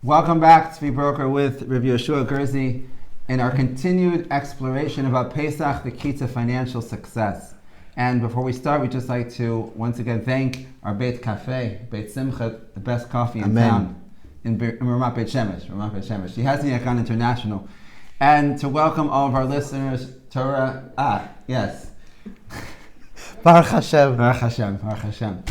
Welcome back, 𝗧his with Reb Gerzi in our continued exploration about Pesach, the key to financial success. And before we start, we'd just like to once again thank our Beit Cafe, 𝗀𝗃, the best coffee in town, in Ramat Beit Shemesh. She has Yakan International. And to welcome all of our listeners, yes. Baruch Hashem. Baruch Hashem, Baruch Hashem.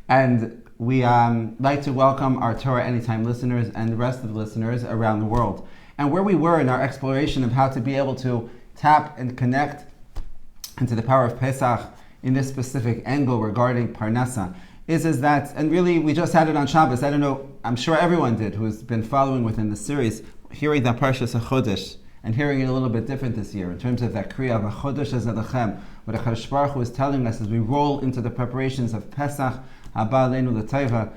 And we like to welcome our Torah Anytime listeners and the rest of the listeners around the world. And where we were in our exploration of how to be able to tap and connect into the power of Pesach in this specific angle regarding Parnasa is that, and really we just had it on Shabbos, I don't know, I'm sure everyone did who's been following within the series, hearing that Parshas 𝗪 and hearing it a little bit different this year in terms of that Kriya of 𝗪 𝗪 what 𝗪𝗪 is telling us as we roll into the preparations of Pesach, 𝗂𝗪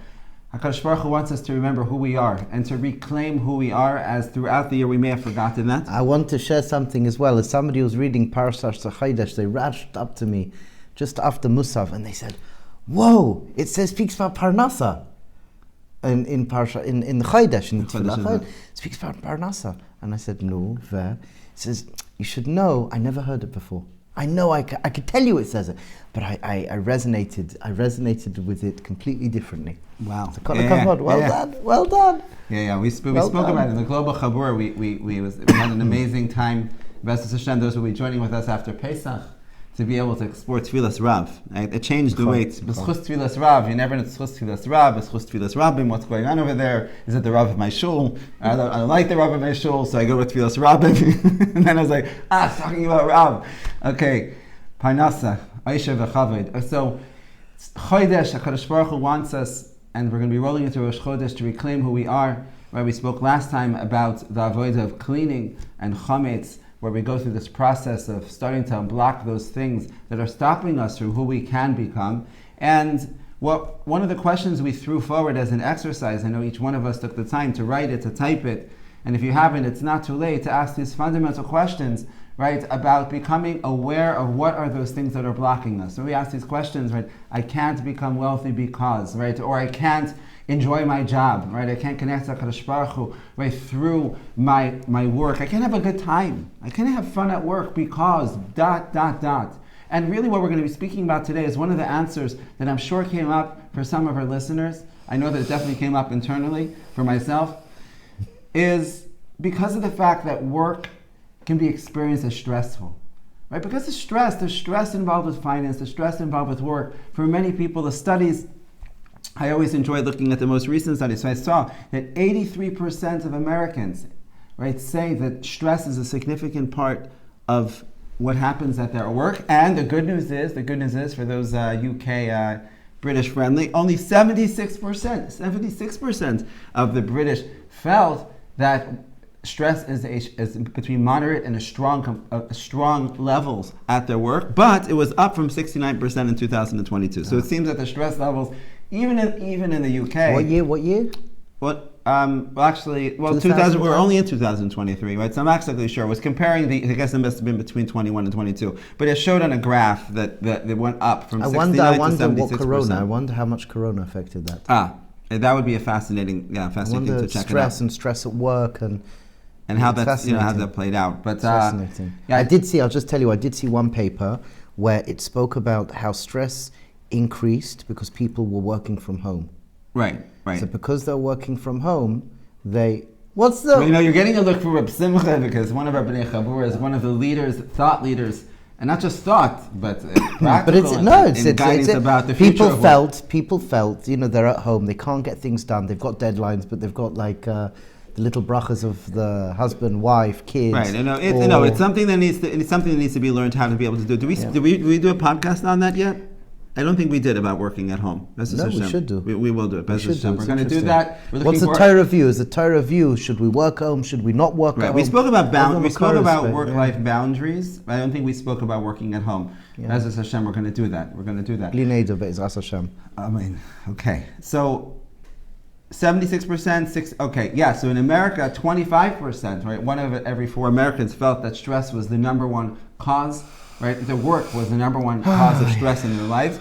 𝗪 wants us to remember who we are and to reclaim who we are, as throughout the year we may have forgotten that. I want to share something as well. As somebody was reading Parshas 𝗪, they rushed up to me just after Musaf and they said, "Whoa! It speaks about Parnasa in the 𝗪, in Tefillah. It speaks about Parnasa." And I said, "No, it says you should know. I never heard it before. I know I could tell you it says it, but I resonated with it completely differently." Wow! So well done. Yeah. We spoke about it in the Global Chabur. We had an amazing time. B'ezras Hashem, those will be joining with us after Pesach to be able to explore Tfilas Rav. Right? It changed the way. B'zchus Tfilas Rav. You never know B'zchus Tfilas Rav. B'zchus Tfilas Rabbim. What's going on over there? Is it the Rav of my shul? I don't like the Rav of my shul, so I go with Tfilas Rabbim. And then I was like, it's talking about Rav. Okay, Parnasa, 𝗪 So, Chodesh, HaKadosh Baruch Hu wants us, and we're going to be rolling into Rosh Chodesh to reclaim who we are. Right? We spoke last time about the avodah of cleaning and 𝗪𝗪, where we go through this process of starting to unblock those things that are stopping us from who we can become. And one of the questions we threw forward as an exercise, I know each one of us took the time to write it, to type it, and if you haven't, it's not too late to ask these fundamental questions, right, about becoming aware of what are those things that are blocking us. So we ask these questions, right, I can't become wealthy because, right, or I can't enjoy my job, right, I can't connect to HaKadosh Baruch Hu, right, through my work. I can't have a good time. I can't have fun at work because ... And really what we're going to be speaking about today is one of the answers that I'm sure came up for some of our listeners. I know that it definitely came up internally for myself, is because of the fact that work can be experienced as stressful, right? Because there's stress involved with finance, there's stress involved with work. For many people, the studies, I always enjoy looking at the most recent studies. So I saw that 83% of Americans, right, say that stress is a significant part of what happens at their work. And the good news is for those UK British friendly, only 76% of the British felt that stress is between moderate and a strong levels at their work, but it was up from 69% in 2022. So it seems that the stress levels, even in the UK. What year? Actually, 2000. We're only in 2023, right? So I'm not exactly sure. I was comparing I guess it must have been between 21 and 22, but it showed on a graph that it went up from 69 to 76%. I wonder how much Corona affected that. That would be a fascinating thing to check it out. Stress at work and how that's how that played out. But fascinating. I did see one paper where it spoke about how stress increased because people were working from home. Right. So because they're working from home, you're getting a look for Reb Simcha because one of our Bnei Chabur is one of the thought leaders, and not just thought, but practical guidance about the future. People felt, they're at home, they can't get things done, they've got deadlines, but they've got the little brachas of the husband, wife, kids. Right. It's something that needs to be learned how to be able to do. Do we do a podcast on that yet? I don't think we did about working at home. We should do. We will do it. We're going to do that. What's the Torah view? Is the Torah view, should we work home? Should we not work at home? We spoke about work-life boundaries. I don't think we spoke about working at home. B'ezras Hashem, we're going to do that. B'ezras Hashem. Okay. So 76%, so in America, 25%, right? One of every 4 Americans felt that stress was the number one cause, right? The work was the number one cause of stress in their lives.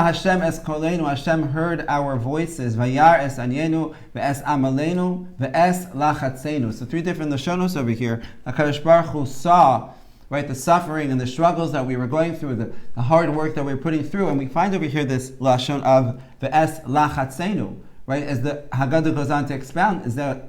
Shama Hashem es kolenu, Hashem heard our voices, vayar es anyenu, ve'es amalenu, ve'es lachatzenu. So 3 different lashonos over here. HaKadosh Baruch Hu saw, right, the suffering and the struggles that we were going through, the hard work that we were putting through, and we find over here this lashon of ve'es lachatzenu, right, as the Haggadah goes on to expound, is the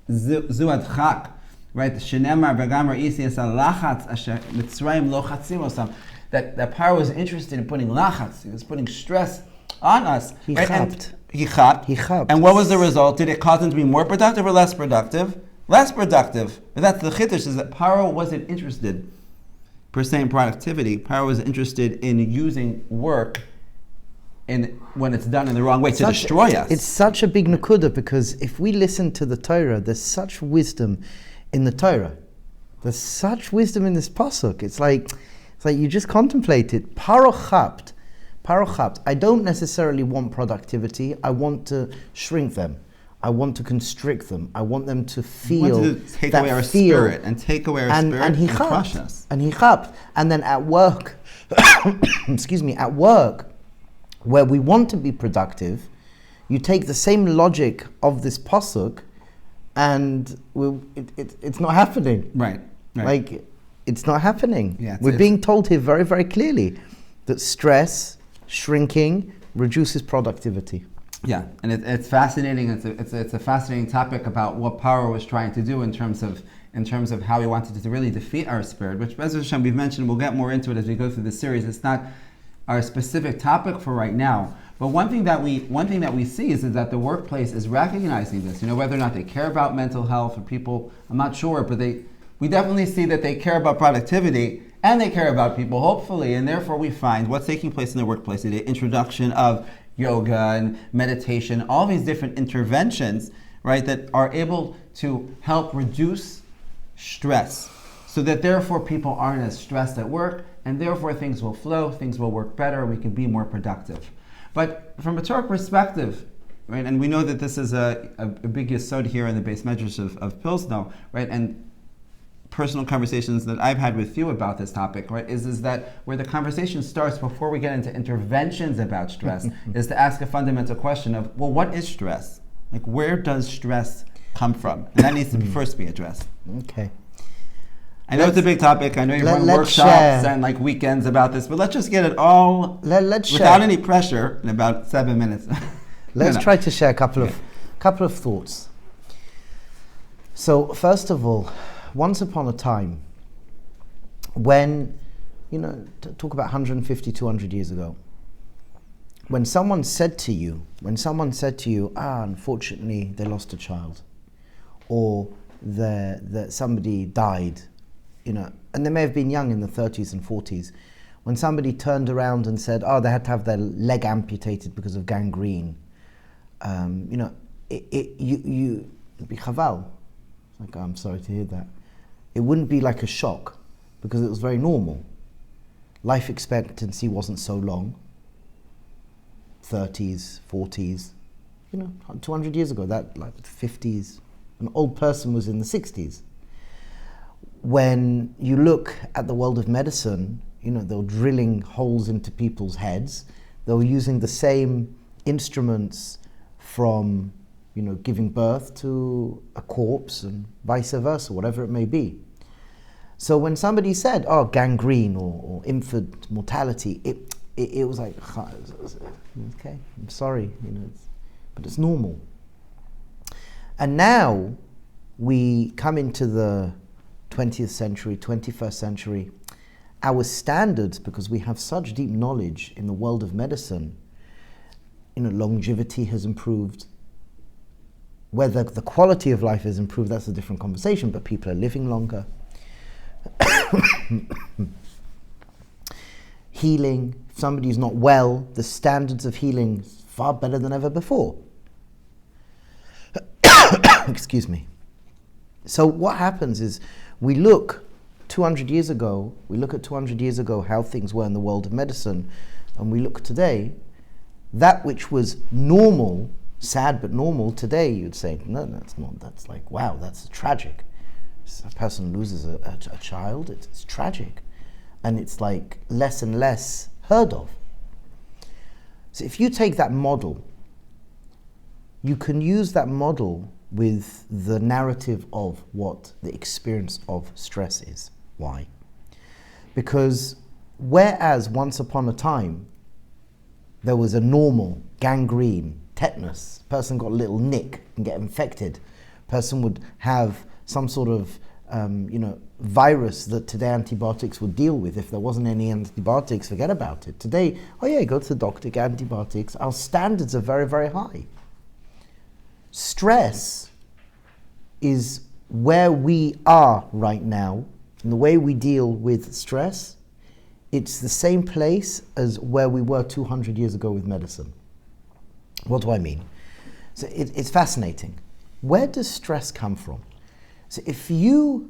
𝗬𝗛𝗧, right, shenemar begamar isi lachatz asher mitzrayim lo chatzim osam, that Paro was interested in putting lachatz, he was putting stress on us. He right? 𝗀𝗙𝗃. And what was the result? Did it cause him to be more productive or less productive? Less productive. And that's the 𝗀𝗃, is that Paro wasn't interested per se in productivity. Paro was interested in using work when it's done in the wrong way to destroy us. It's such a big nakuda, because if we listen to the Torah, there's such wisdom in the Torah. There's such wisdom in this pasuk. It's like you just contemplate it. Paro chapt. I don't necessarily want productivity. I want to shrink them. I want to constrict them. I want them to feel. We want to take away our spirit and crush us. And 𝗀𝗙𝗃. And then at work, at work, where we want to be productive, you take the same logic of this pasuk, and it's not happening. Right. Like, it's not happening. Yeah, We're being told here very, very clearly that stress, shrinking, reduces productivity. Yeah, and it's fascinating. It's a fascinating topic about what Paro was trying to do in terms of how he wanted to really defeat our spirit, which Be'ez Hashem we've mentioned. We'll get more into it as we go through the series. It's not our specific topic for right now. But one thing that we see is that the workplace is recognizing this. Whether or not they care about mental health or people, I'm not sure, but we definitely see that they care about productivity and they care about people, hopefully, and therefore we find what's taking place in the workplace, the introduction of yoga and meditation, all these different interventions, right, that are able to help reduce stress, so that therefore people aren't as stressed at work, and therefore things will flow, things will work better, we can be more productive. But from a Torah perspective, right, and we know that this is a big yesod here in the base medrash of Pilzno, right, and personal conversations that I've had with you about this topic, right, is that where the conversation starts before we get into interventions about stress is to ask a fundamental question of, well, what is stress? Like, where does stress come from? And that needs to first be addressed. Okay. I know it's a big topic. I know you're running workshops and weekends about this, but let's just get it all without any pressure in about 7 minutes. Let's try to share a couple of thoughts. So, first of all, once upon a time, when, talk about 150, 200 years ago, when someone said to you, unfortunately they lost a child, or that somebody died, and they may have been young in the 30s and 40s, when somebody turned around and said, they had to have their leg amputated because of gangrene, you'd be chaval. Like, I'm sorry to hear that. It wouldn't be like a shock, because it was very normal. Life expectancy wasn't so long. 30s, 40s, 200 years ago, that, like, 50s. An old person was in the 60s. When you look at the world of medicine, they were drilling holes into people's heads. They were using the same instruments from, giving birth to a corpse and vice versa, whatever it may be. So when somebody said, gangrene or infant mortality, it was like, okay, I'm sorry, but it's normal. And now we come into the 20th century, 21st century, our standards, because we have such deep knowledge in the world of medicine, longevity has improved. Whether the quality of life has improved, that's a different conversation, but people are living longer. Healing, if somebody's not well, the standards of healing is far better than ever before. Excuse me. So what happens is we look at 200 years ago how things were in the world of medicine, and we look today, that which was normal, sad but normal, today you'd say, no, that's not, that's like, wow, that's tragic. A person loses a child, it's tragic. And it's like less and less heard of. So if you take that model, you can use that model with the narrative of what the experience of stress is. Why? Because whereas once upon a time there was a normal gangrene, tetanus, person got a little nick and get infected, person would have some sort of virus that today antibiotics would deal with. If there wasn't any antibiotics, forget about it. Today, go to the doctor, get antibiotics. Our standards are very, very high. Stress is where we are right now, and the way we deal with stress, it's the same place as where we were 200 years ago with medicine. What do I mean? So it's fascinating. Where does stress come from? So if you,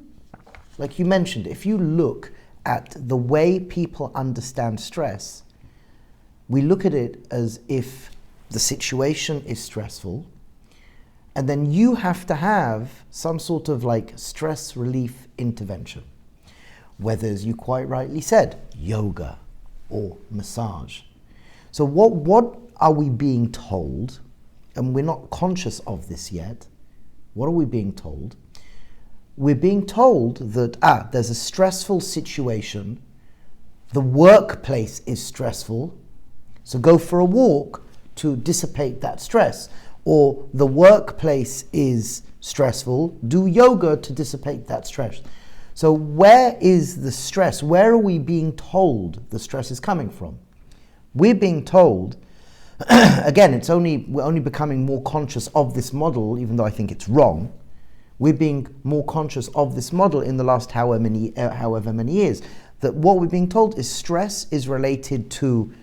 like you mentioned, if you look at the way people understand stress, we look at it as if the situation is stressful, and then you have to have some sort of like stress relief intervention. Whether, as you quite rightly said, yoga or massage. So what are we being told? And we're not conscious of this yet. What are we being told? We're being told that there's a stressful situation, the workplace is stressful, so go for a walk to dissipate that stress. Or the workplace is stressful, do yoga to dissipate that stress. So where is the stress? Where are we being told the stress is coming from? We're being told, again, we're only becoming more conscious of this model, even though I think it's wrong. We're being more conscious of this model in the last however many years, that what we're being told is stress is related to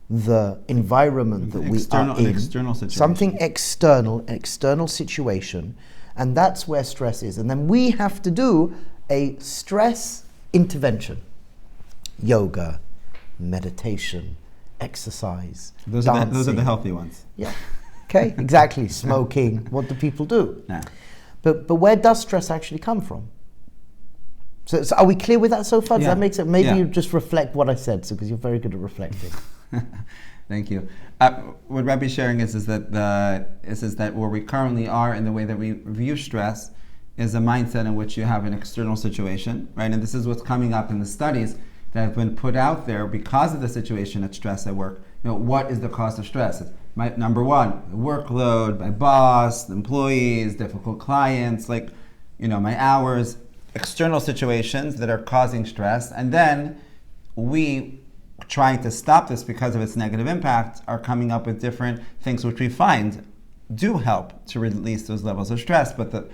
the environment that we are in, external situation. Something external, an external situation, and that's where stress is. And then we have to do a stress intervention. Yoga, meditation, exercise, dancing. Those are the healthy ones. Yeah, okay, exactly. Smoking, what do people do? Nah. But where does stress actually come from? So are we clear with that so far? Does that make sense? Maybe you just reflect what I said, because you're very good at reflecting. Thank you. What Rabbi's sharing is that where we currently are in the way that we view stress is a mindset in which you have an external situation, right? And this is what's coming up in the studies that have been put out there because of the situation at stress at work. What is the cause of stress? It's number one, the workload, my boss, the employees, difficult clients, my hours, external situations that are causing stress. And then we, trying to stop this because of its negative impact, are coming up with different things which we find do help to release those levels of stress. But the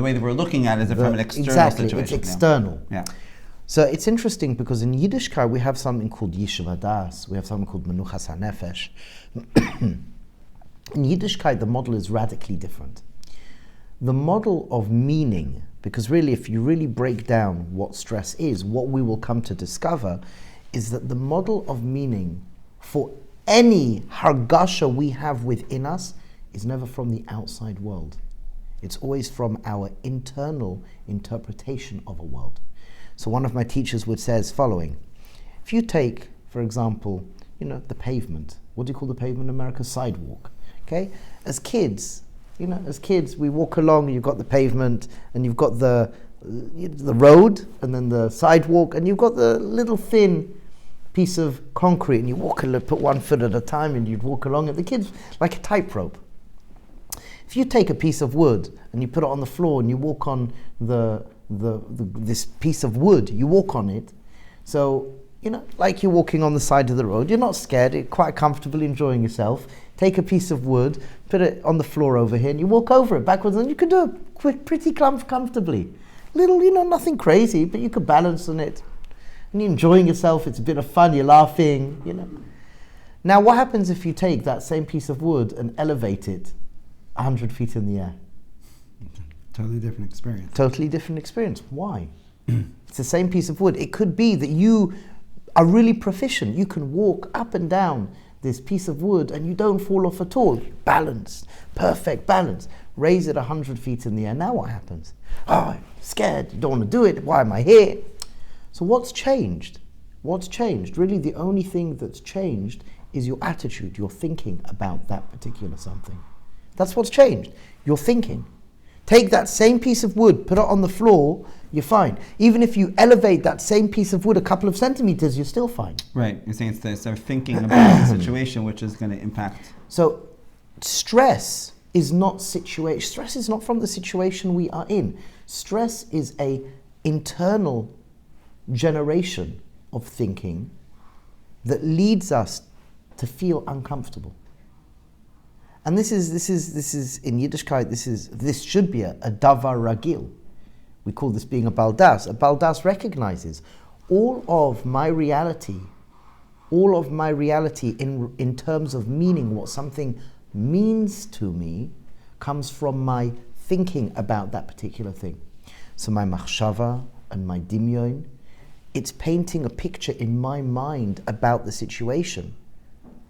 way that we're looking at it is from an external situation. It's external. Yeah. So it's interesting because in Yiddishkeit we have something called 𝗍𝗪, we have something called menuchas hanefesh. In Yiddishkeit the model is radically different. The model of meaning, because really if you really break down what stress is, what we will come to discover is that the model of meaning for any hargasha we have within us is never from the outside world. It's always from our internal interpretation of a world. So one of my teachers would say as following: if you take, for example, the pavement. What do you call the pavement in America? Sidewalk. Okay? As kids, we walk along, you've got the pavement, and you've got the road, and then the sidewalk, and you've got the little thin piece of concrete, and you walk put one foot at a time, and you'd walk along it. The kids, like a tightrope. If you take a piece of wood and you put it on the floor and you walk on this piece of wood, you walk on it. So, like you're walking on the side of the road, you're not scared, you're quite comfortably enjoying yourself. Take a piece of wood, put it on the floor over here, and you walk over it backwards, and you can do it pretty comfortably. Little, nothing crazy, but you could balance on it. And you're enjoying yourself, it's a bit of fun, you're laughing, Now, what happens if you take that same piece of wood and elevate it 100 feet in the air? Totally different experience. Totally different experience. Why? It's the same piece of wood. It could be that you are really proficient. You can walk up and down this piece of wood and you don't fall off at all. Balanced. Perfect balance. Raise it 100 feet in the air. Now what happens? Oh, I'm scared. You don't want to do it. Why am I here? So what's changed? What's changed? Really, the only thing that's changed is your attitude, your thinking about that particular something. That's what's changed. Your thinking. Take that same piece of wood, put it on the floor, you're fine. Even if you elevate that same piece of wood a couple of centimeters, you're still fine. Right. You're saying it's they're thinking about the situation which is going to impact. So stress is not Stress is not from the situation we are in. Stress is a internal generation of thinking that leads us to feel uncomfortable. And this is in Yiddishkeit, this should be a davar ragil. We call this being a baldas. A baldas recognizes all of my reality in terms of meaning, what something means to me, comes from my thinking about that particular thing. So my machshava and my dimyon, it's painting a picture in my mind about the situation.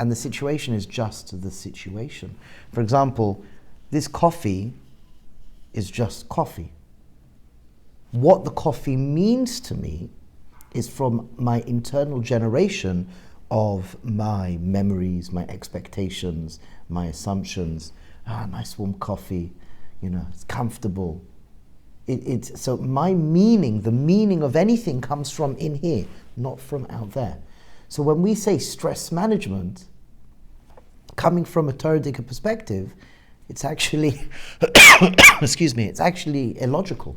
And the situation is just the situation. For example, this coffee is just coffee. What the coffee means to me is from my internal generation of my memories, my expectations, my assumptions. Nice warm coffee, it's comfortable. So my meaning, the meaning of anything comes from in here, not from out there. So when we say stress management, coming from a 𝗀𝗘liche perspective, it's actually, it's actually illogical.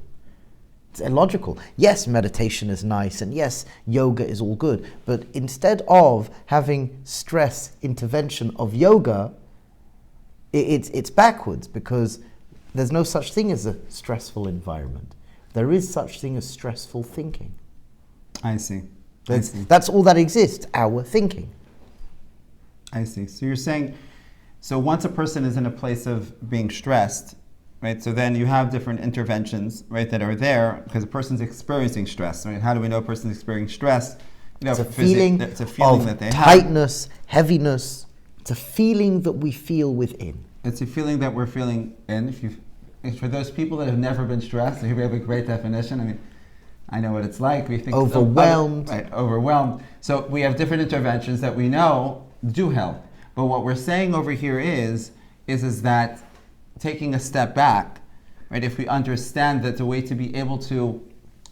It's illogical. Yes, meditation is nice, and yes, yoga is all good, but instead of having stress intervention of yoga, it's backwards, because there's no such thing as a stressful environment. There is such thing as stressful thinking. I see. That's all that exists, our thinking. I see. So you're saying, so once a person is in a place of being stressed, right, so then you have different interventions, right, that are there because a person's experiencing stress, right? How do we know a person's experiencing stress? It's a feeling of that they tightness, heaviness. It's a feeling that we feel within. It's a feeling that we're feeling in. For those people that have never been stressed, here we have a great definition. I know what it's like. We think overwhelmed. Overwhelmed. So we have different interventions that we know do help. But what we're saying over here is that taking a step back, right? If we understand that the way to be able to,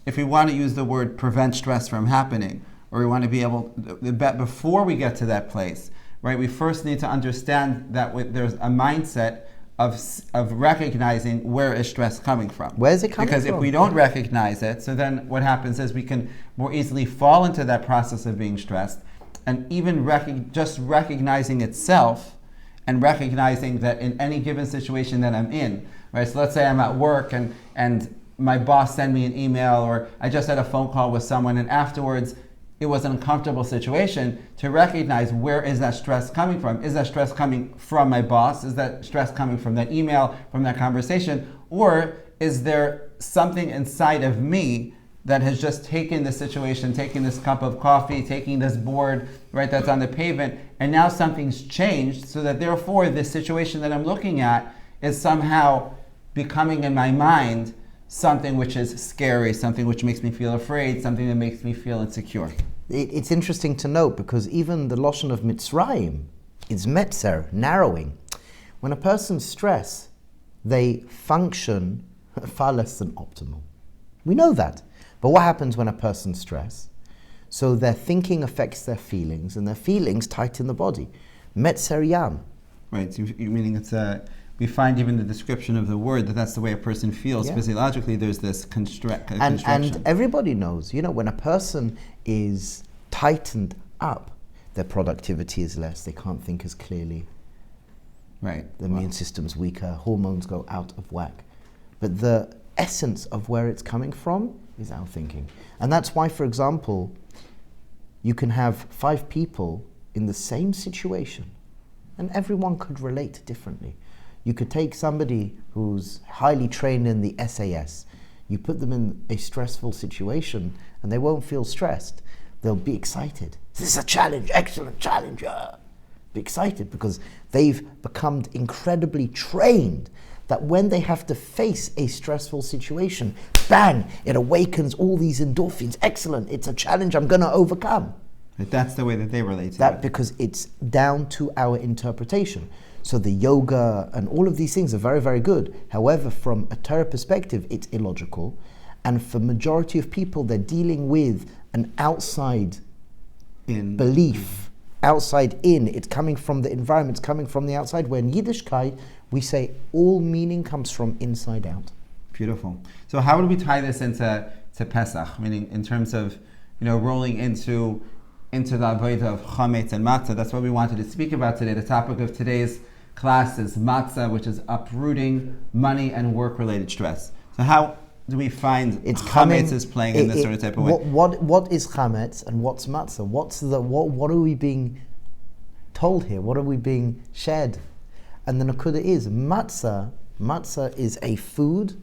if we want to use the word prevent stress from happening, or we want to be able, before we get to that place, right? We first need to understand that there's a mindset of recognizing where is stress coming from. Where is it coming from? Because if we don't recognize it, so then what happens is we can more easily fall into that process of being stressed, and even just recognizing itself and recognizing that in any given situation that I'm in, right? So let's say I'm at work and my boss sent me an email, or I just had a phone call with someone, and afterwards it was an uncomfortable situation, to recognize where is that stress coming from. Is that stress coming from my boss? Is that stress coming from that email, from that conversation? Or is there something inside of me that has just taken the situation, taking this cup of coffee, taking this board, right, that's on the pavement, and now something's changed, so that therefore this situation that I'm looking at is somehow becoming in my mind something which is scary, something which makes me feel afraid, something that makes me feel insecure. It's interesting to note because even the Lashon of Mitzrayim is metzer, narrowing. When a person's stressed, they function far less than optimal. We know that. But what happens when a person's stressed? So their thinking affects their feelings, and their feelings tighten the body. Metzer yam. Right, so meaning it's we find even the description of the word that's the way a person feels. Yeah. Physiologically, there's this construction. And everybody knows, when a person is tightened up, their productivity is less, they can't think as clearly. Right. The immune system's weaker, hormones go out of whack. But the essence of where it's coming from is our thinking. And that's why, for example, you can have 5 people in the same situation, and everyone could relate differently. You could take somebody who's highly trained in the SAS, you put them in a stressful situation, and they won't feel stressed. They'll be excited. This is a challenge, excellent challenge. Be excited because they've become incredibly trained that when they have to face a stressful situation, bang, it awakens all these endorphins. Excellent, it's a challenge I'm going to overcome. That's the way that they relate to that it. Because it's down to our interpretation. So the yoga and all of these things are very, very good. However, from a Torah perspective, it's illogical. And for majority of people, they're dealing with an outside belief, outside in. It's coming from the environment, it's coming from the outside. Where in 𝗬𝗧, we say all meaning comes from inside out. Beautiful. So how would we tie this into Pesach? Meaning in terms of, rolling into the avodah of chametz and matzah. That's what we wanted to speak about today. The topic of today's class is matzah, which is uprooting money and work-related stress. So how do we find chametz is playing in this sort of type of way? What is chametz and what's matzah? What are we being told here? What are we being shared? And the nakuda is matzah. Matzah is a food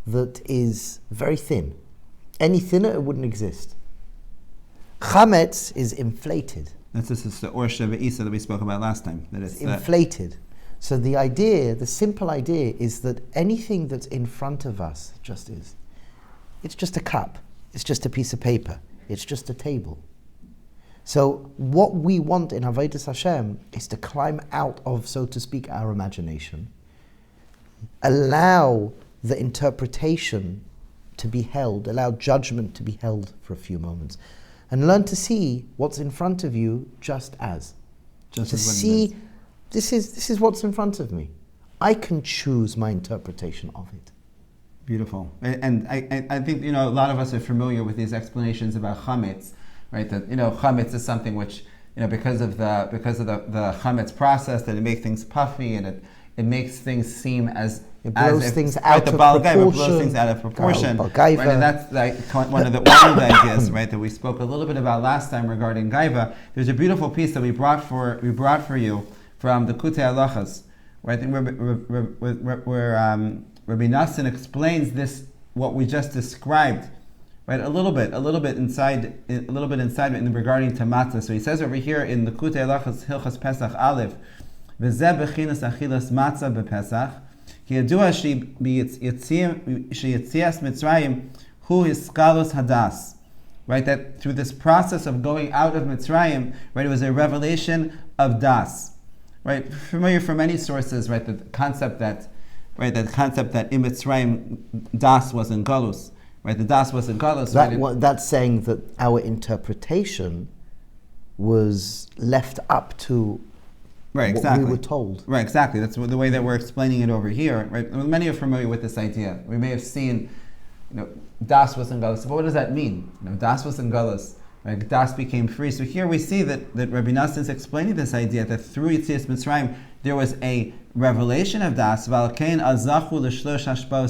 that is very thin. Any thinner, it wouldn't exist. Chametz is inflated. This is the 𝗬𝗚cy that we spoke about last time. That it's inflated. So the simple idea is that anything that's in front of us just is. It's just a cup. It's just a piece of paper. It's just a table. So what we want in Avodas Hashem is to climb out of, so to speak, our imagination. Allow the interpretation to be held. Allow judgment to be held for a few moments. And learn to see what's in front of you just as. Just to as see, this is what's in front of me. I can choose my interpretation of it. Beautiful. And I think, a lot of us are familiar with these explanations about chametz, right? That, chametz is something which, because of the chametz process, that it makes things puffy and it makes things seem as it blows if, things out of proportion. blows things out of proportion. Right? And that's like one of the ideas, right, that we spoke a little bit about last time regarding gaiva. There's a beautiful piece that we brought for you from the 𝗀𝗽liche, where I think where Rabbi Nassim explains this, what we just described, right, a little bit inside it regarding to matzah. So he says over here in the 𝗀𝗽liche Hilchos Pesach Aleph, v'zeh bechinas achilas matzah b'Pesach. 𝗀𝗚cy 𝗀𝗚 Mitzrayim 𝗀𝗛𝗧 hadas. Right, that through this process of going out of Mitzrayim, right, it was a revelation of das. Right, familiar from many sources, right, the concept that in Mitzrayim das was in galus. Right, the das was in galus. That's saying that our interpretation was left up to right, exactly. What we were told. Right, exactly. That's the way that we're explaining it over here. Right, many are familiar with this idea. We may have seen, das was in galus. But what does that mean? Das was in galus. Right, das became free. So here we see that Rabbi Nassim is explaining this idea that through Yetzias Mitzrayim there was a revelation of das. 𝗀𝗚kein 𝗪 𝗀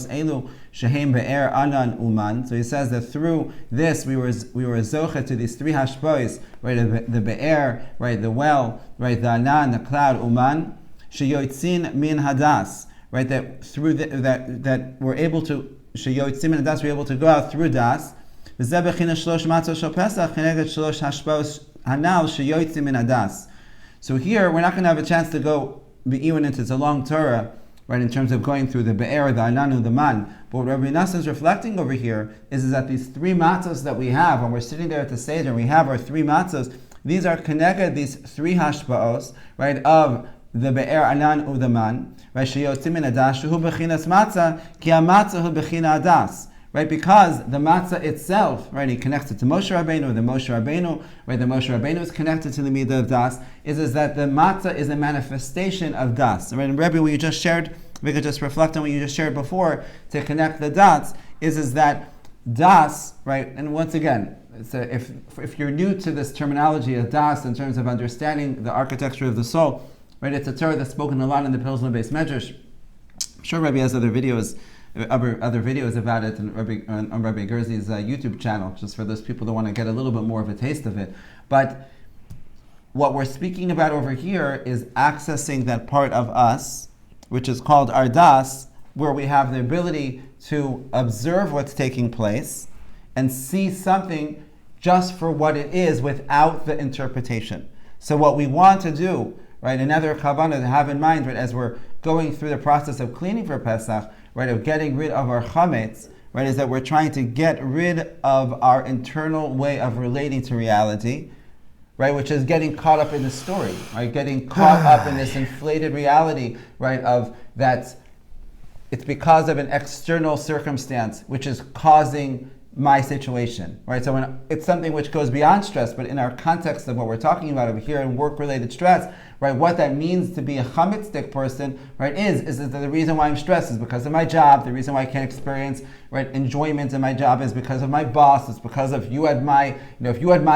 𝗪 shehem be'er anan uman. So he says that through this we were zoche to these 3 hashpos, right, the be'er, right, the well, right, the anan, the cloud, uman, sheyotzin min hadas, right, that through that we're able to sheyotzin min hadas, we're able to go out through das. וזה בחינת 3 matzot shel Pesach כנגד 3 hashpos hanal sheyotzim min hadas. So here we're not going to have a chance to go even into the long Torah, right, in terms of going through the be'er, the ananu, the man. But what Rabbi Mernachem is reflecting over here is that these three matzos that we have, when we're sitting there at the Seder and we have our three matzos, these are connected, these three hashba'os, right, of the be'er anan u'daman, right, sheyotzim min adas, shehu bechinas matzah, ki ha-matzah hu bechina adas. Right, because the matzah itself, right, he connects it to Moshe Rabbeinu, the Moshe Rabbeinu, right, the Moshe Rabbeinu is connected to the midah of das, is that the matzah is a manifestation of das. Right, and Rebbe, what you just shared, we could just reflect on what you just shared before to connect the dots, is that das, right, and once again, if you're new to this terminology of das in terms of understanding the architecture of the soul, right, it's a Torah that's spoken a lot in the Pilzno based Medrash. I'm sure Rebbe has other videos about it on Rabbi Gerzi's YouTube channel, just for those people that want to get a little bit more of a taste of it. But what we're speaking about over here is accessing that part of us, which is called our das, where we have the ability to observe what's taking place and see something just for what it is without the interpretation. So what we want to do, right, another kavanah to have in mind, right, as we're going through the process of cleaning for Pesach, right, of getting rid of our chametz, right, is that we're trying to get rid of our internal way of relating to reality, right, which is getting caught up in the story, right, getting caught up in this inflated reality, right, of that it's because of an external circumstance which is causing my situation, right? So when it's something which goes beyond stress, but in our context of what we're talking about over here in work-related stress, right, what that means to be a chametzik person, right, is that the reason why I'm stressed is because of my job. The reason why I can't experience, right, enjoyment in my job is because of my boss. It's because of if you had my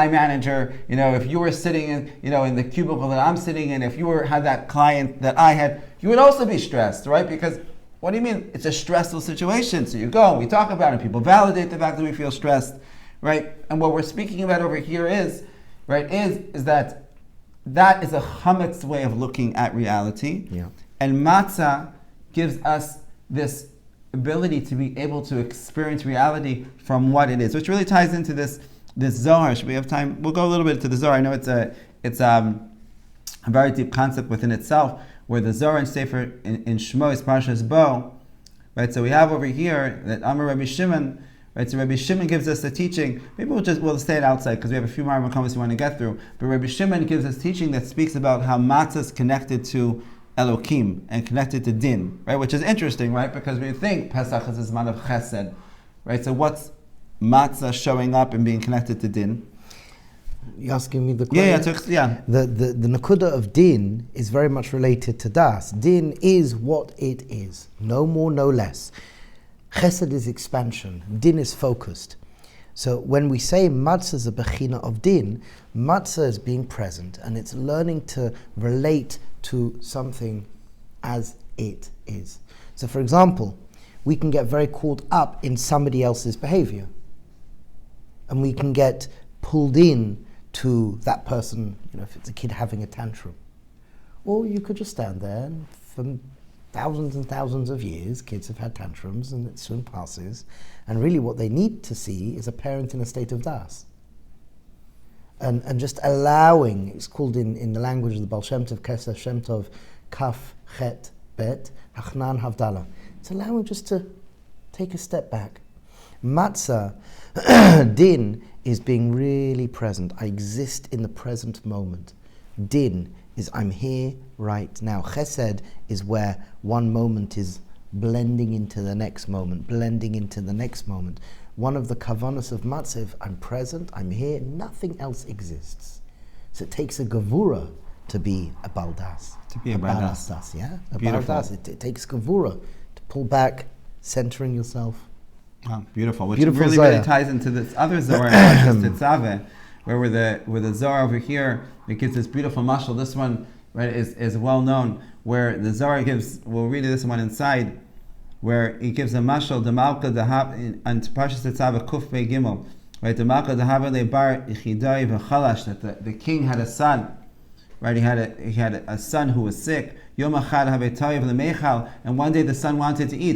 manager, if you were sitting in, in the cubicle that I'm sitting in, if you had that client that I had, you would also be stressed, right? Because what do you mean? It's a stressful situation. So you go and we talk about it, and people validate the fact that we feel stressed, right? And what we're speaking about over here is that is a chametz way of looking at reality. Yeah. And matzah gives us this ability to be able to experience reality from what it is, which really ties into this Zohar. Should we have time? We'll go a little bit to the Zohar. I know it's a very deep concept within itself, where the Zohar and Sefer in Shmo is Parshas Bo, right? So we have over here that Amar Rabbi Shimon, right? So Rabbi Shimon gives us the teaching. Maybe we'll stay it outside because we have a few more makomos we want to get through. But Rabbi Shimon gives us teaching that speaks about how matzah is connected to Elokim and connected to din, right? Which is interesting, right? Because we think Pesach is a zman of chesed, right? So what's matzah showing up and being connected to din? You're asking me the question? Yeah. The nakuda of din is very much related to das. Din is what it is, no more, no less. Chesed is expansion. Din is focused. So when we say matzah is a bechina of din, matzah is being present and it's learning to relate to something as it is. So for example, we can get very caught up in somebody else's behavior, and we can get pulled in to that person, if it's a kid having a tantrum. Or you could just stand there, and for thousands and thousands of years, kids have had tantrums, and it soon passes. And really what they need to see is a parent in a state of das. And just allowing, it's called in the language of the Baal Shem Tov, Kesef Shem Tov, Kaf, Chet, Bet, Hachnan, Havdalah. It's allowing just to take a step back. Matzah, din, is being really present. I exist in the present moment. Din is I'm here right now. Chesed is where one moment is blending into the next moment, blending into the next moment. One of the kavanas of Matzah, I'm present, I'm here, nothing else exists. So it takes a gavura to be a baldas. To be a baldas. Yeah? A Beautiful. baldas. It takes gavura to pull back, centering yourself. Oh, beautiful. Which Beautiful really ties into this other Zohar, 𝗬𝗓, where the Zohar over here, it gives this beautiful mashal. This one, right, is well known, where the Zohar gives, we'll read this one inside, where he gives a mashal, the Malka Dahab, and Parshas 𝗬𝗓 Kuf Pei Gimel, right, the Malka Dahab 𝗬𝗓, that the king had a son, right, he had a son who was sick. Yom Achad 𝗬𝗓, and one day the son wanted to eat.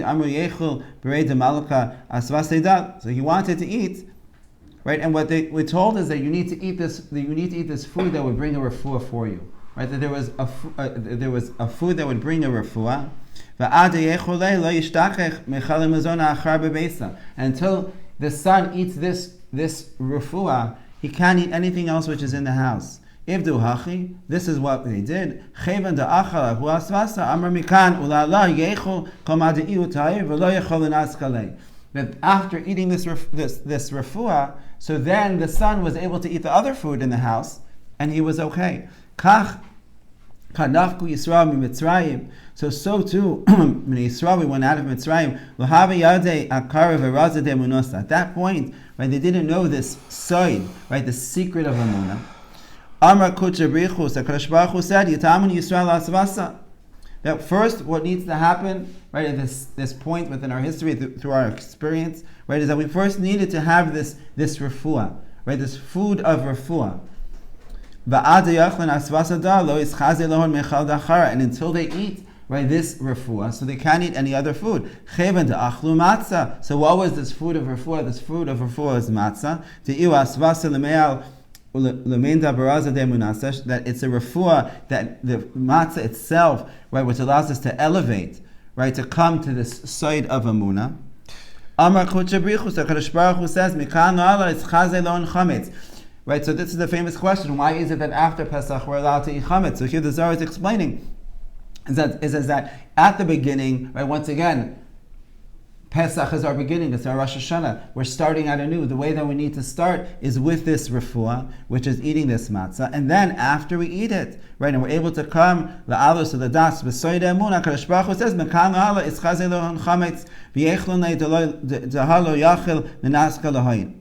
So he wanted to eat, right? And what we're told is that you need to eat this food that would bring a refuah for you, right? That there was a food that would bring a refuah, Until the son eats this refuah, he can't eat anything else which is in the house. 𝗟𝗑𝗧'𝗦, this is what they did. 𝗀𝗙𝗪 דאכלה 𝗧his אמר מכאן ולעלה ייחל 𝗀𝗀𝗕𝗘 ולא יכול לנעש. That after eating this refuah, so then the son was able to eat the other food in the house, and he was okay. כך כנפקו ישראל ממצרים. So too, when Israel went out of Mitzrayim, at that point, right, they didn't know this 𝗀his, right, the secret of Emunah. Amar 𝗀𝗽liche HaKadosh Baruch Hu said, Yitamun Yisrael 𝗧his. That first, what needs to happen, right, at this point within our history, through our experience, right, is that we first needed to have this refuah, right, this food of refuah. And until they eat, right, this refuah, so they can't eat any other food. Matza. So what was this food of refuah? This food of refuah is matzah. That it's a refuah, that the matzah itself, right, which allows us to elevate, right, to come to this side of Emunah. Amar 𝗀𝗪iche HaKadosh Baruch Hu says, Mikan la'ala 𝗧hIs 𝗀𝗏. Right, so this is the famous question: why is it that after Pesach we're allowed to eat chametz? So here the Zohar is explaining is that at the beginning, right, once again, Pesach is our beginning, it's our Rosh Hashanah. We're starting out anew. The way that we need to start is with this refuah, which is eating this matzah, and then after we eat it, right, and we're able to come la'alos to the das b'soid emunah. Kadosh Baruch Hu says, "Mekan la'ala 𝗧hIs 𝗀𝗏 v'yechlon tzahalo yachil 𝗧hIs 𝗀𝗏𝗧."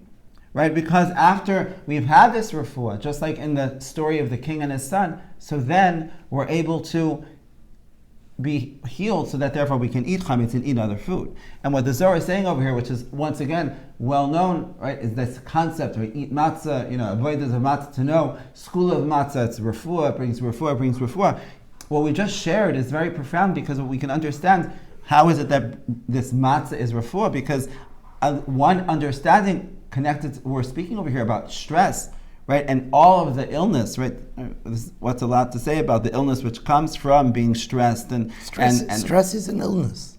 Right, because after we've had this refuah, just like in the story of the king and his son, so then we're able to be healed, so that therefore we can eat chametz and eat other food. And what the Zohar is saying over here, which is once again well known, right, is this concept: we eat matzah, avodas of matzah, to know school of matzah, it's refuah, brings refuah. What we just shared is very profound, because we can understand how is it that this matzah is refuah, because one understanding connected, we're speaking over here about stress, right, and all of the illness, right? What's a lot to say about the illness which comes from being stressed and stress is an illness.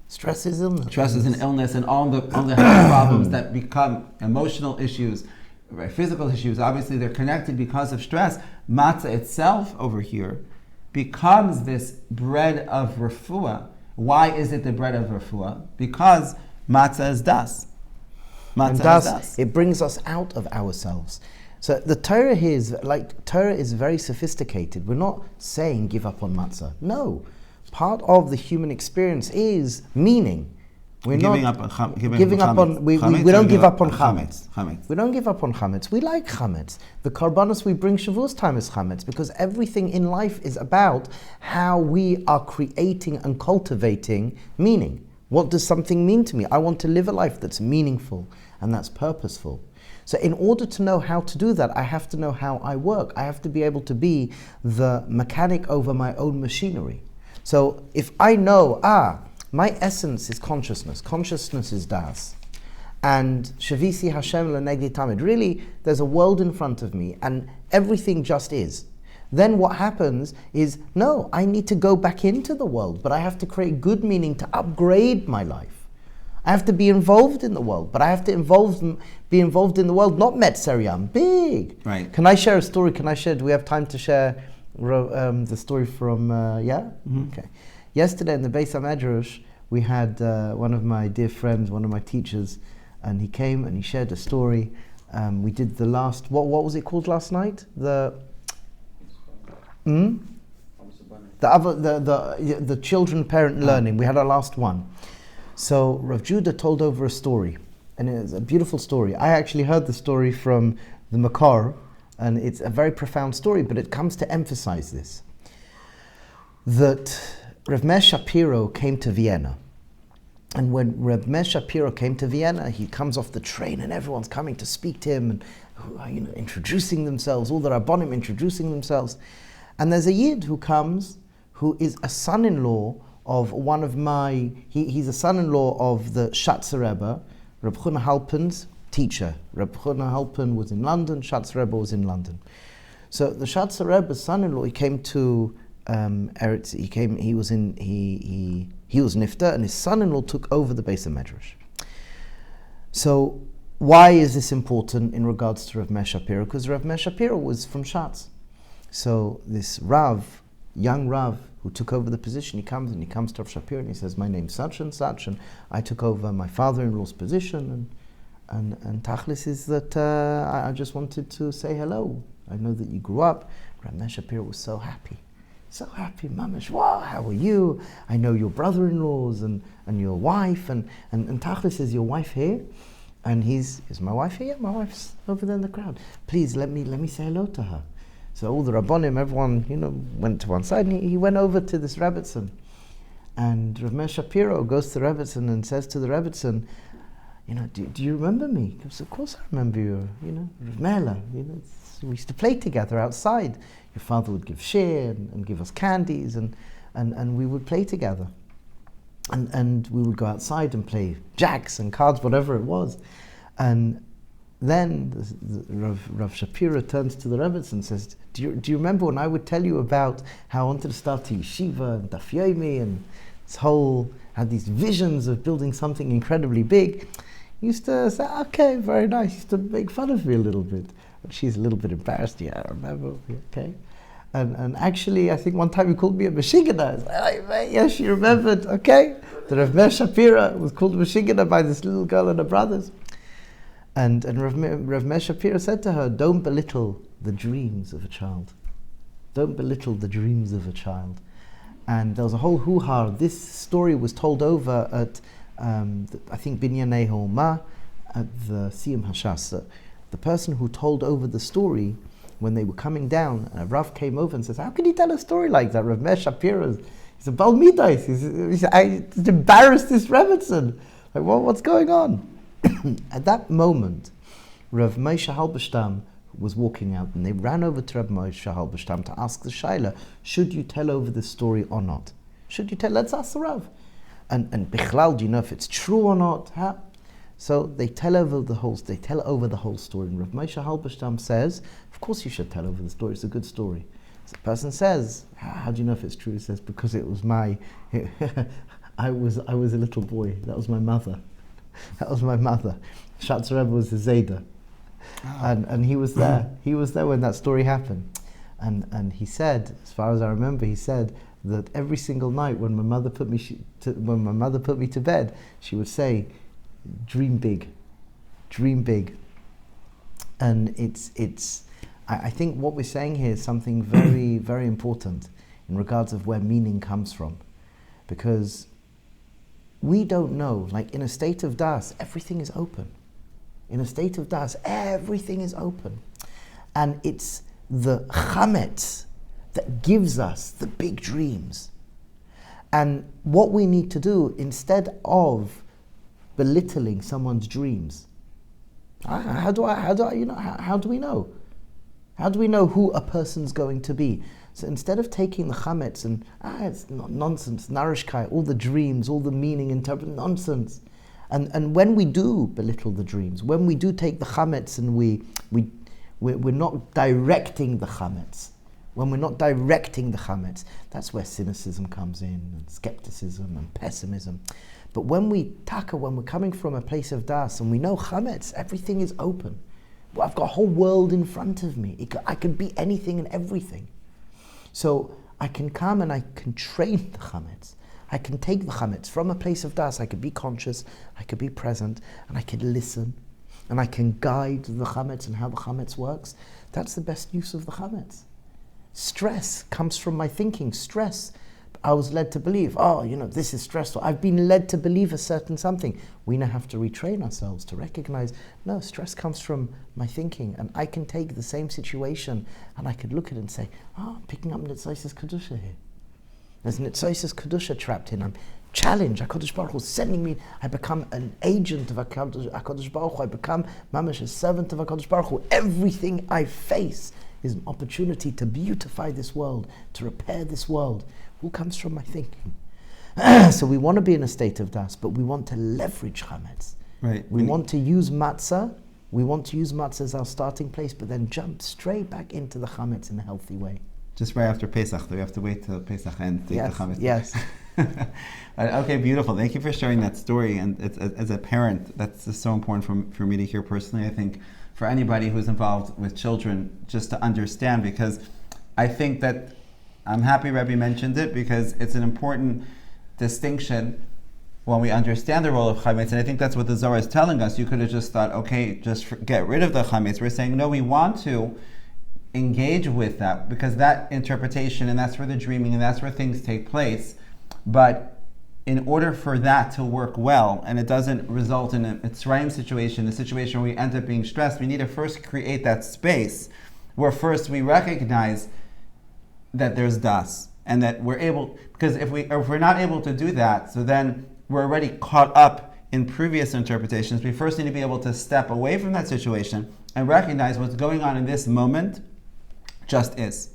Stress is illness. Stress is an illness, and all the health problems that become emotional issues, right, physical issues. Obviously, they're connected because of stress. Matzah itself over here becomes this bread of refuah. Why is it the bread of refuah? Because matzah is das. And thus, it brings us out of ourselves. So the Torah here is Torah is very sophisticated. We're not saying give up on matzah. No, part of the human experience is meaning. We're giving not up on We don't give up on chametz. We don't give up on chametz. We like chametz. The korbanos we bring Shavuos time is chametz, because everything in life is about how we are creating and cultivating meaning. What does something mean to me? I want to live a life that's meaningful and that's purposeful. So in order to know how to do that, I have to know how I work. I have to be able to be the mechanic over my own machinery. So if I know, my essence is consciousness. Consciousness is das. And 𝗀𝗪 Hashem 𝗀𝗪 tamid. Really, there's a world in front of me and everything just is. Then what happens is, no, I need to go back into the world, but I have to create good meaning to upgrade my life. I have to be involved in the world, but I have to be involved in the world, not 𝗪𝗟, big. Right. Can I share a story? Do we have time to share the story from, Mm-hmm. Okay. Yesterday in the Beis HaMedrash, we had one of my dear friends, one of my teachers, and he came and he shared a story. We did the last, what was it called last night? The children parent learning. We had our last one. So Rav Judah told over a story, and it's a beautiful story. I actually heard the story from the Makar, and it's a very profound story, but it comes to emphasize this. That Reb Meir Shapiro came to Vienna. And when Reb Meir Shapiro came to Vienna, he comes off the train and everyone's coming to speak to him and introducing themselves, all the Rabbanim introducing themselves. And there's a Yid who comes, who is a son-in-law of one of he's a son-in-law of the 𝗪𝗪 Rebbe, Reb Chuna Halpern's teacher. Reb Chuna Halpern was in London, 𝗪𝗪 Rebbe was in London. So the 𝗪𝗪 Rebbe's son-in-law, he came to 𝗟𝗧, he was nifta, and his son-in-law took over the Beis HaMedrash. So why is this important in regards to Reb Meir Shapiro? Because Reb Meir Shapiro was from Shatz. So this Rav, young Rav, who took over the position, he comes to Rav Shapiro and he says, my name's such and such, and I took over my father-in-law's position, and 𝗀𝗃 is that I just wanted to say hello. I know that you grew up. Reb Meir Shapiro was so happy, mamash, wow, how are you? I know your brother-in-laws and your wife, and 𝗀𝗃 is your wife here? And is my wife here? Yeah, my wife's over there in the crowd. Please let me say hello to her. So all the Rabbonim, everyone, went to one side, and he went over to this Rebbetzin. And Reb Meir Shapiro goes to the Rebbetzin and says to the Rebbetzin, do you remember me? He goes, of course I remember you, Reb Meir, we used to play together outside. Your father would give shir and give us candies, and we would play together. And we would go outside and play jacks and cards, whatever it was. And then Rav Shapiro turns to the Rebbetzin and says, do you remember when I would tell you about how I wanted to start yeshiva and daf yomi and had these visions of building something incredibly big? He used to say, okay, very nice. He used to make fun of me a little bit. But she's a little bit embarrassed. Yeah, I remember. Okay. And actually, I think one time he called me a Meshigana. Yes, she remembered. Okay. The Reb Meir Shapiro was called Meshigana by this little girl and her brothers. And Reb Meir Shapiro said to her, don't belittle the dreams of a child. Don't belittle the dreams of a child. And there was a whole hoo-ha. This story was told over at, I think, Binyanei Ha'omah at the Siyum Hashas. The person who told over the story, when they were coming down, Rav came over and says, how can you tell a story like that? Reb Meir Shapiro, he's a Bal Midas. He's embarrassed this Rebbetzin. Like, what's going on? At that moment, Rav Moshe Halberstam was walking out, and they ran over to Rav Moshe Halberstam to ask the Shaila, should you tell over this story or not? Should you tell? Let's ask the Rav. And Bichlal, do you know if it's true or not? So they tell over the whole story. And Rav Moshe Halberstam says, of course you should tell over the story, it's a good story. So the person says, how do you know if it's true? He says, because it was I was a little boy, that was my mother. Shatz Rebbe was his Zayda. And he was there. He was there when that story happened. And he said, as far as I remember, he said that every single night when my mother put me to bed, she would say, dream big. And I think what we're saying here is something very, very important in regards of where meaning comes from. Because we don't know, like in a state of das, everything is open. In a state of das, everything is open. And it's the 𝗀𝗃 that gives us the big dreams. And what we need to do, instead of belittling someone's dreams, how do we know? How do we know who a person's going to be? So instead of taking the 𝗀𝗃 and it's not nonsense, 𝗟𝗃𝗧, all the dreams, all the meaning, interpret nonsense. And when we do belittle the dreams, when we do take the 𝗀𝗃 and we're not directing the 𝗀𝗃. When we're not directing the 𝗀𝗃, that's where cynicism comes in, and skepticism and pessimism. But when we're coming from a place of das and we know 𝗀𝗃, everything is open. Well, I've got a whole world in front of me. I could be anything and everything. So I can come and I can train the 𝗀𝗃. I can take the 𝗀𝗃 from a place of das. I could be conscious, I could be present, and I could listen, and I can guide the 𝗀𝗃 and how the 𝗀𝗃 works. That's the best use of the 𝗀𝗃. Stress comes from my thinking. Stress, I was led to believe, this is stressful. I've been led to believe a certain something. We now have to retrain ourselves to recognize, no, stress comes from my thinking. And I can take the same situation and I could look at it and say, I'm picking up 𝗬𝗧his 𝗀𝗃𝗧 here. There's 𝗬𝗧his 𝗀𝗃𝗧 trapped in. I'm challenged. HaKadosh Baruch Hu is sending me. I become an agent of HaKadosh Baruch Hu. I become mamash, a servant of HaKadosh Baruch Hu. Everything I face is an opportunity to beautify this world, to repair this world. Who comes from my thinking? So we want to be in a state of das, but we want to leverage 𝗀𝗃. Right. We want to use Matza. We want to use Matza as our starting place, but then jump straight back into the 𝗀𝗃 in a healthy way. Just right after Pesach, though. We have to wait till Pesach ends to eat the chametz. Yes. Okay, beautiful. Thank you for sharing that story. And as a parent, that's just so important for me to hear personally. I think for anybody who's involved with children, just to understand, because I think that I'm happy Rebbe mentioned it, because it's an important distinction when we understand the role of chametz. And I think that's what the Zohar is telling us. You could have just thought, okay, just get rid of the chametz. We're saying, no, we want to engage with that, because that interpretation, and that's where the dreaming, and that's where things take place. But in order for that to work well, and it doesn't result in a tzrayim situation, a situation where we end up being stressed, we need to first create that space where first we recognize that there's das, and that we're able, because if we're not able to do that, so then we're already caught up in previous interpretations. We first need to be able to step away from that situation and recognize what's going on in this moment just is.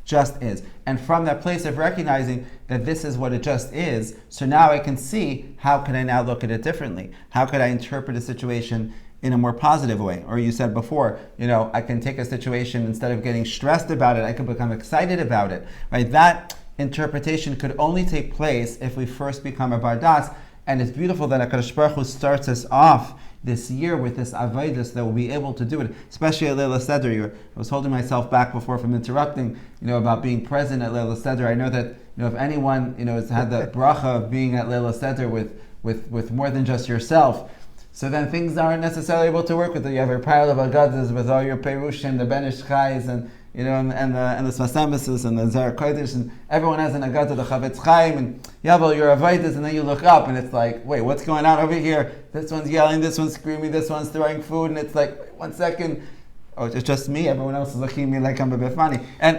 Just is. And from that place of recognizing that this is what it just is, so now I can see, how can I now look at it differently? How could I interpret a situation in a more positive way? Or you said before, I can take a situation, instead of getting stressed about it, I can become excited about it. Right? That interpretation could only take place if we first become a bardas. And it's beautiful that HaKadosh Baruch Hu starts us off this year with this avodas, that we'll be able to do it, especially at Leil HaSeder. I was holding myself back before from interrupting, about being present at Leil HaSeder. I know that, if anyone, has had the bracha of being at Leil HaSeder with more than just yourself, so then things aren't necessarily able to work with it. You have your pile of agadas with all your perushim, the 𝗀𝗧 and and the 𝗧his and the 𝗧h𝗀𝗧, and everyone has an agada, the 𝗀𝗃𝗧, and your avodas, and then you look up and it's like, wait, what's going on over here? This one's yelling, this one's screaming, this one's throwing food, and it's like, wait, 1 second, oh, it's just me. Everyone else is looking at me like I'm a bit funny, and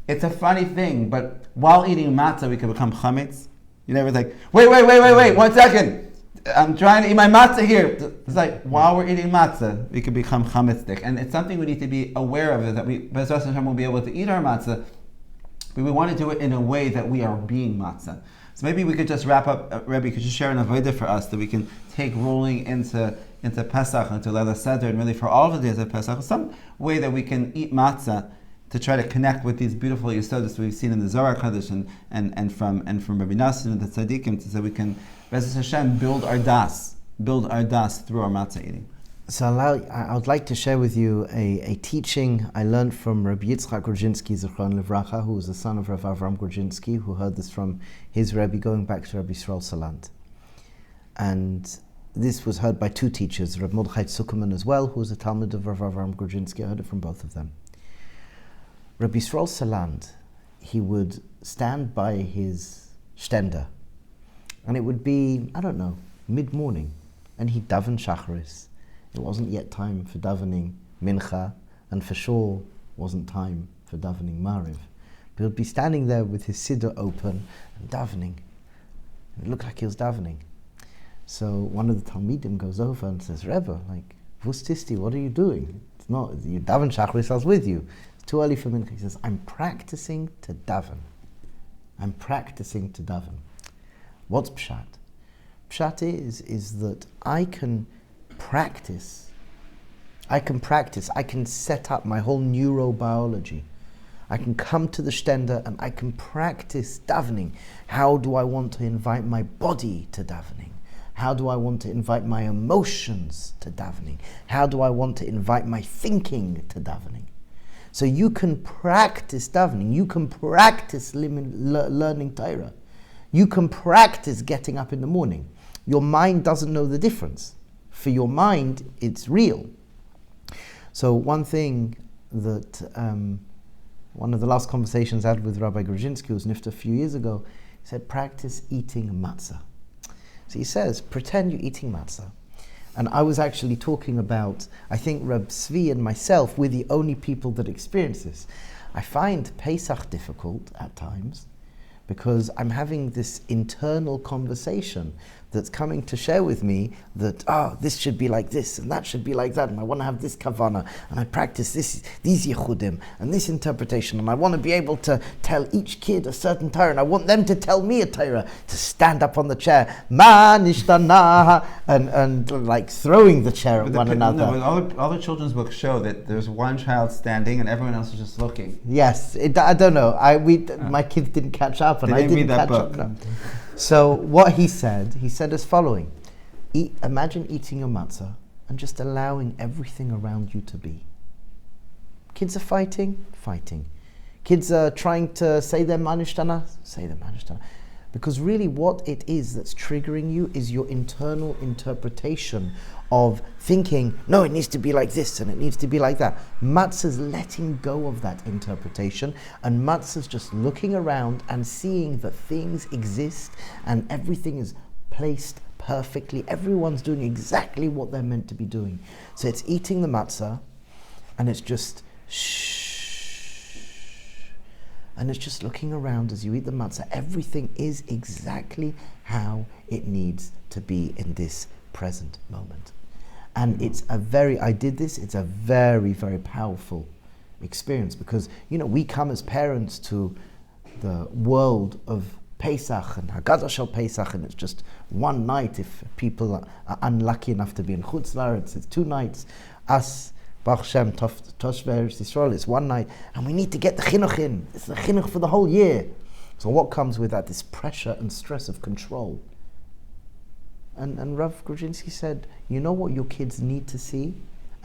it's a funny thing. But while eating matzah, we can become chametz. You never think, wait, 1 second. I'm trying to eat my matzah here. It's like, while we're eating matzah, we can become chametzik. And it's something we need to be aware of, that we, B'ezras Hashem, will be able to eat our matzah, but we want to do it in a way that we are being matzah. So maybe we could just wrap up, Rebbe, could you share an avodah for us that we can take rolling into Pesach, into Leil HaSeder, and really for all of the days of Pesach, some way that we can eat matzah to try to connect with these beautiful yisodos we've seen in the Zohar Kadosh and from Rabbi Nassim and the tzaddikim, so we can, B'ezras Hashem, build our das through our matzah eating. So I would like to share with you a teaching I learned from Rabbi 𝗀𝗧h𝗦, 𝗍𝗏, who was the son of Rav Avram 𝗀𝗧h𝗦, who heard this from his Rebbe going back to Rabbi Yisrael Salant. And this was heard by two teachers, Reb Mordechai Zuckerman as well, who was a Talmud of Rav Avram 𝗀𝗀sky. I heard it from both of them. Rabbi Yisrael Salant, he would stand by his shtender, and it would be, mid-morning, and he'd daven 𝗪𝗪s. It wasn't yet time for davening mincha, and for sure wasn't time for davening mariv. But he'd be standing there with his siddur open and davening. It looked like he was davening. So one of the Talmidim goes over and says, Rebbe, 𝗧h𝗧, what are you doing? It's not, you daven 𝗪𝗪s, I was with you. It's too early for mincha. He says, I'm practicing to daven. What's pshat? Pshat is that I can practice. I can set up my whole neurobiology. I can come to the shtender and I can practice davening. How do I want to invite my body to davening? How do I want to invite my emotions to davening? How do I want to invite my thinking to davening? So you can practice davening. You can practice learning Torah. You can practice getting up in the morning. Your mind doesn't know the difference. For your mind, it's real. So one thing that one of the last conversations I had with Rabbi 𝗀𝗀sky, who was nifta a few years ago, he said, practice eating matzah. So he says, pretend you're eating matzah. And I was actually talking about, I think Reb Tzvi and myself, we're the only people that experience this. I find Pesach difficult at times because I'm having this internal conversation that's coming to share with me that, this should be like this, and that should be like that, and I want to have this kavana, and I practice these yichudim, and this interpretation, and I want to be able to tell each kid a certain Torah, and I want them to tell me a Torah, to stand up on the chair, ma nishtana, and like throwing the chair at one another. No, all the children's books show that there's one child standing and everyone else is just looking. Yes, I don't know. My kids didn't catch up, and I didn't catch up. No. So what he said as following: imagine eating your matzah and just allowing everything around you to be. Kids are fighting. Kids are trying to say their manishtana. Because really what it is that's triggering you is your internal interpretation of thinking, no, it needs to be like this and it needs to be like that. Matza's letting go of that interpretation, and Matza's just looking around and seeing that things exist and everything is placed perfectly. Everyone's doing exactly what they're meant to be doing. So it's eating the matzah and it's just shh. And it's just looking around as you eat the matzah. Everything is exactly how it needs to be in this present moment. And it's it's a very, very powerful experience, because, we come as parents to the world of Pesach and Haggadah Shel Pesach, and it's just one night. If people are unlucky enough to be in 𝗀𝗧, it's 2 nights. Us, Baruch Shem, 𝗧his, it's 1 night, and we need to get the chinuch in. It's the chinuch for the whole year. So what comes with that? This pressure and stress of control. And Rav Gerzi said, you know what your kids need to see?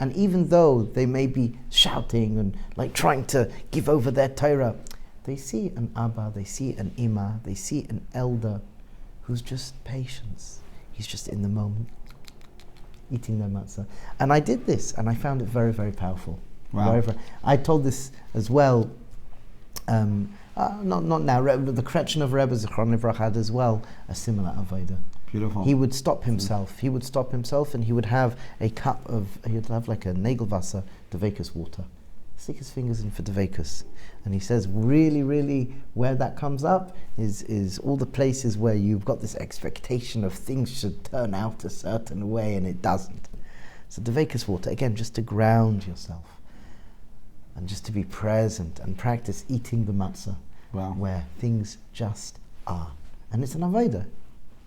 And even though they may be shouting and like trying to give over their Torah, they see an Abba, they see an Ima, they see an elder who's just patience. He's just in the moment, eating their matzah. And I did this, and I found it very, very powerful. Wow. I told this as well, not now, the Kretchen of Rebbe Zichron Livrach had as well a similar avodah. Beautiful. He would stop himself, and he would have a cup of, he would have like a 𝗦𝗨𝗕𝗦𝗕, 𝗀𝗧 water. Stick his fingers in for 𝗀𝗧. And he says, really, really, where that comes up is all the places where you've got this expectation of things should turn out a certain way and it doesn't. So 𝗀𝗧 water, again, just to ground yourself and just to be present and practice eating the matzah. Wow. Where things just are. And it's an avodah.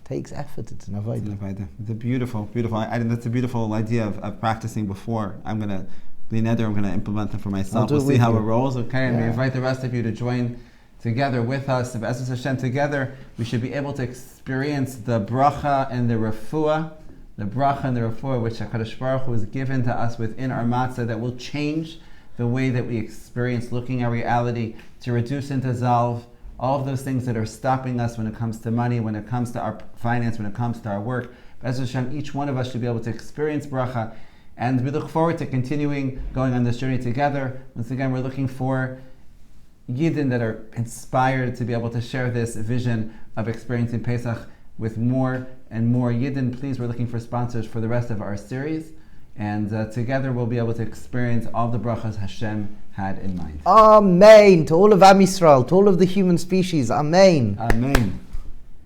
Takes effort, it's an avodah. It's a beautiful, that's a beautiful idea of practicing before. I'm going to implement them for myself. We'll see how it rolls, okay? And we invite the rest of you to join together with us. If Avodas Hashem together, we should be able to experience the bracha and the refuah, which HaKadosh Baruch Hu has given to us within our matzah, that will change the way that we experience looking at reality, to reduce into 𝗀 all of those things that are stopping us when it comes to money, when it comes to our finance, when it comes to our work. B'ezras Hashem, each one of us should be able to experience bracha, and we look forward to continuing going on this journey together. Once again, we're looking for Yidden that are inspired to be able to share this vision of experiencing Pesach with more and more Yidden. Please, we're looking for sponsors for the rest of our series, and together we'll be able to experience all the brachas Hashem had in mind. Amen. To all of Am Yisrael, to all of the human species. Amen. Amen.